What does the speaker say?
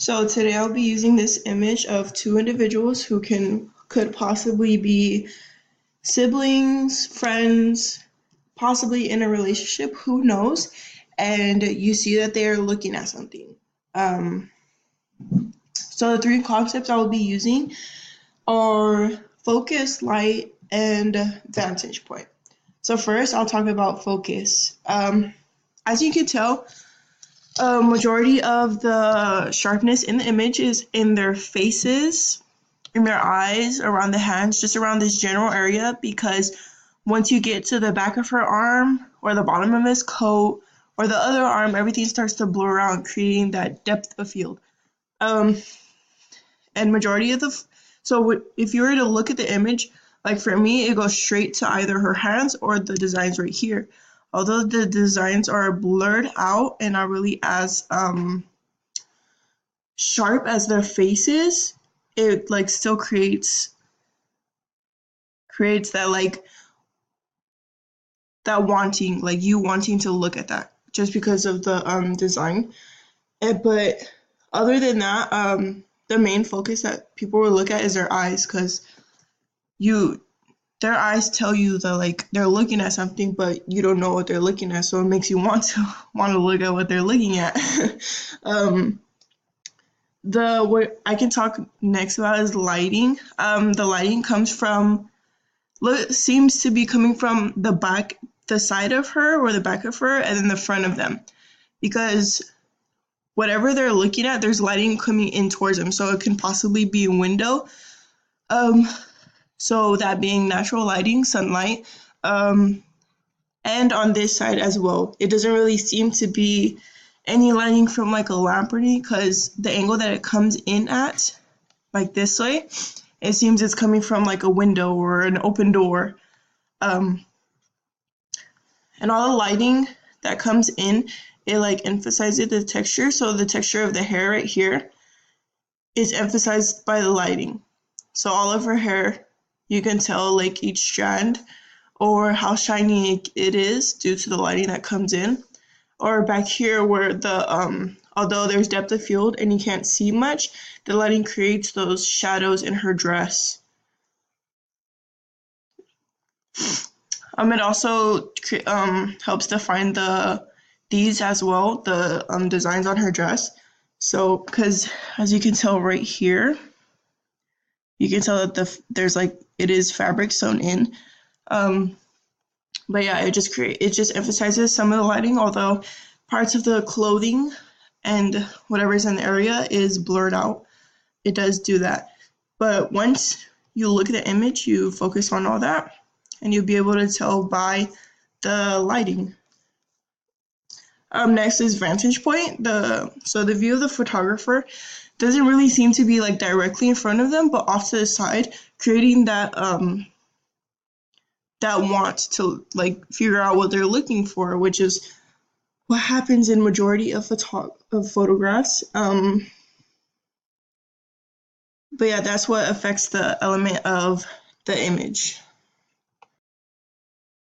So today I'll be using this image of two individuals who could possibly be siblings, friends, possibly in a relationship, who knows? And you see that they are looking at something. Um, so the three concepts I will be using are focus, light, and vantage point. So first I'll talk about focus. As you can tell, a majority of the sharpness in the image is in their faces, in their eyes, around the hands, just around this general area, because once you get to the back of her arm or the bottom of his coat or the other arm, everything starts to blur out, creating that depth of field. Um, and majority of so if you were to look at the image, like for me, it goes straight to either her hands or the designs right here. Although the designs are blurred out and not really as sharp as their faces, it like still creates that like that wanting, like you wanting to look at that just because of the design. But other than that, the main focus that people will look at is their eyes, because you their eyes tell you that like they're looking at something, but you don't know what they're looking at, so it makes you want to look at what they're looking at. um, the what I can talk next about is lighting. The lighting comes from seems to be coming from the side of her or the back of her, and then the front of them, because whatever they're looking at, there's lighting coming in towards them, so it can possibly be a window. Um, so that being natural lighting, sunlight, um, and on this side as well. It doesn't really seem to be any lighting from like a lamp or anything, because the angle that it comes in at, like this way, it seems it's coming from like a window or an open door. Um, and all the lighting that comes in, it like emphasizes the texture. So the texture of the hair right here is emphasized by the lighting. So all of her hair, you can tell like each strand or how shiny it is due to the lighting that comes in. Or back here where although there's depth of field and you can't see much, the lighting creates those shadows in her dress. It also helps define these as well, the designs on her dress. So, because as you can tell right here, you can tell that there's like it is fabric sewn in. Um, but yeah, it just emphasizes some of the lighting, although parts of the clothing and whatever's in the area is blurred out. It does do that. But once you look at the image, you focus on all that, and you'll be able to tell by the lighting. Next is vantage point. So the view of the photographer doesn't really seem to be like directly in front of them, but off to the side, creating that want to like figure out what they're looking for, which is what happens in majority of photographs. But yeah, that's what affects the element of the image.